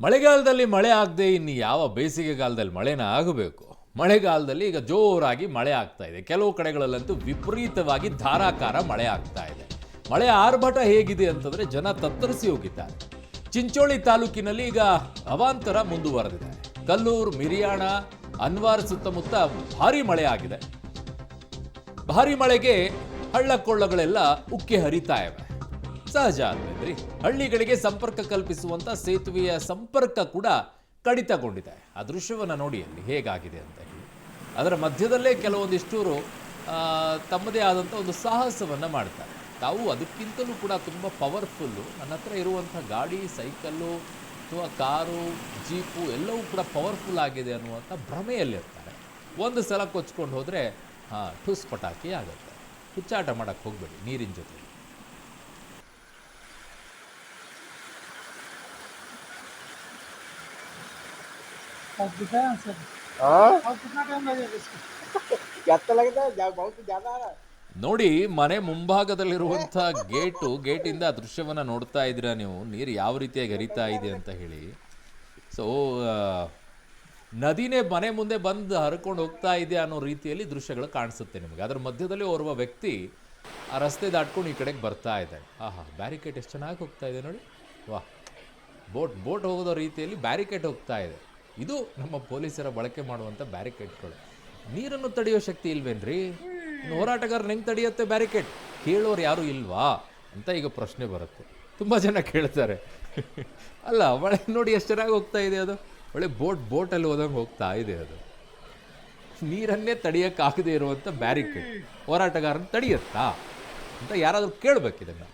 ಮಳೆಗಾಲದಲ್ಲಿ ಮಳೆ ಆಗದೆ ಇನ್ನು ಯಾವ ಬೇಸಿಗೆಗಾಲದಲ್ಲಿ ಮಳೆನ ಆಗಬೇಕು. ಮಳೆಗಾಲದಲ್ಲಿ ಈಗ ಜೋರಾಗಿ ಮಳೆ ಆಗ್ತಾ ಇದೆ. ಕೆಲವು ಕಡೆಗಳಲ್ಲಂತೂ ವಿಪರೀತವಾಗಿ ಧಾರಾಕಾರ ಮಳೆ ಆಗ್ತಾ ಇದೆ. ಮಳೆ ಆರ್ಭಟ ಹೇಗಿದೆ ಅಂತಂದ್ರೆ ಜನ ತತ್ತರಿಸಿ ಹೋಗಿದ್ದಾರೆ. ಚಿಂಚೋಳಿ ತಾಲೂಕಿನಲ್ಲಿ ಈಗ ಅವಾಂತರ ಮುಂದುವರೆದಿದೆ. ಕಲ್ಲೂರು, ಮಿರಿಯಾಣ, ಅನ್ವಾರ್ ಸುತ್ತಮುತ್ತ ಭಾರಿ ಮಳೆ ಆಗಿದೆ. ಭಾರಿ ಮಳೆಗೆ ಹಳ್ಳ ಕೊಳ್ಳಗಳೆಲ್ಲ ಉಕ್ಕಿ ಹರಿತಾ ಇವೆ. ಸಹಜ ಅಲ್ವೇನ್ರಿ? ಹಳ್ಳಿಗಳಿಗೆ ಸಂಪರ್ಕ ಕಲ್ಪಿಸುವಂತ ಸೇತುವೆಯ ಸಂಪರ್ಕ ಕೂಡ ಕಡಿತಗೊಂಡಿದೆ. ಆ ದೃಶ್ಯವನ್ನು ನೋಡಿ ಅಲ್ಲಿ ಹೇಗಾಗಿದೆ ಅಂತ ಹೇಳಿ. ಅದರ ಮಧ್ಯದಲ್ಲೇ ಕೆಲವೊಂದಿಷ್ಟೂರು ತಮ್ಮದೇ ಆದಂಥ ಒಂದು ಸಾಹಸವನ್ನು ಮಾಡ್ತಾರೆ. ತಾವು ಅದಕ್ಕಿಂತಲೂ ಕೂಡ ತುಂಬ ಪವರ್ಫುಲ್ಲು. ನನ್ನ ಹತ್ರ ಇರುವಂಥ ಗಾಡಿ, ಸೈಕಲ್ಲು ಅಥವಾ ಕಾರು, ಜೀಪು ಎಲ್ಲವೂ ಕೂಡ ಪವರ್ಫುಲ್ ಆಗಿದೆ ಅನ್ನುವಂಥ ಭ್ರಮೆಯಲ್ಲಿರ್ತಾರೆ. ಒಂದು ಸಲ ಕೊಚ್ಕೊಂಡು ಹೋದರೆ ಠುಸ್ ಪಟಾಕಿ ಆಗುತ್ತೆ. ಹುಚ್ಚಾಟ ಮಾಡೋಕ್ಕೆ ಹೋಗಬೇಡಿ ನೀರಿನ ಜೊತೆ. ನೋಡಿ, ಮನೆ ಮುಂಭಾಗದಲ್ಲಿರುವಂಥ ಗೇಟಿಂದ ದೃಶ್ಯವನ್ನು ನೋಡ್ತಾ ಇದ್ದೀರಾ ನೀವು. ನೀರು ಯಾವ ರೀತಿಯಾಗಿ ಹರಿತಾ ಇದೆ ಅಂತ ಹೇಳಿ. ಸೊ ನದಿನೇ ಮನೆ ಮುಂದೆ ಬಂದು ಹರ್ಕೊಂಡು ಹೋಗ್ತಾ ಇದೆ ಅನ್ನೋ ರೀತಿಯಲ್ಲಿ ದೃಶ್ಯಗಳು ಕಾಣಿಸುತ್ತೆ ನಿಮಗೆ. ಅದರ ಮಧ್ಯದಲ್ಲಿ ಓರ್ವ ವ್ಯಕ್ತಿ ಆ ರಸ್ತೆ ದಾಟ್ಕೊಂಡು ಈ ಕಡೆಗೆ ಬರ್ತಾ ಇದ್ದಾರೆ. ಬ್ಯಾರಿಕೇಡ್ ಎಷ್ಟು ಚೆನ್ನಾಗಿ ಹೋಗ್ತಾ ಇದೆ ನೋಡಿ. ವಾಹ್, ಬೋಟ್ ಹೋಗೋದೋ ರೀತಿಯಲ್ಲಿ ಬ್ಯಾರಿಕೇಡ್ ಹೋಗ್ತಾ ಇದೆ. ಇದು ನಮ್ಮ ಪೊಲೀಸರ ಬಳಕೆ ಮಾಡುವಂಥ ಬ್ಯಾರಿಕೇಡ್ಗಳು. ನೀರನ್ನು ತಡೆಯೋ ಶಕ್ತಿ ಇಲ್ವೇನ್ರಿ? ಹೋರಾಟಗಾರನ ಹೆಂಗೆ ತಡೆಯುತ್ತೆ ಬ್ಯಾರಿಕೇಡ್? ಕೇಳೋರು ಯಾರೂ ಇಲ್ವಾ ಅಂತ ಈಗ ಪ್ರಶ್ನೆ ಬರುತ್ತೆ. ತುಂಬ ಜನ ಕೇಳ್ತಾರೆ. ಅಲ್ಲ, ಮಳೆ ನೋಡಿ ಎಷ್ಟು ಚೆನ್ನಾಗಿ ಹೋಗ್ತಾ ಇದೆ. ಅದು ಒಳ್ಳೆ ಬೋಟಲ್ಲಿ ಹೋದಂಗೆ ಹೋಗ್ತಾ ಇದೆ. ಅದು ನೀರನ್ನೇ ತಡೆಯೋಕ್ಕಾಗದೇ ಇರುವಂಥ ಬ್ಯಾರಿಕೇಡ್ ಹೋರಾಟಗಾರನ ತಡೆಯುತ್ತಾ ಅಂತ ಯಾರಾದರೂ ಕೇಳಬೇಕಿದನ್ನು.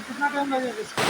कितना टाइम लगेगा इसको?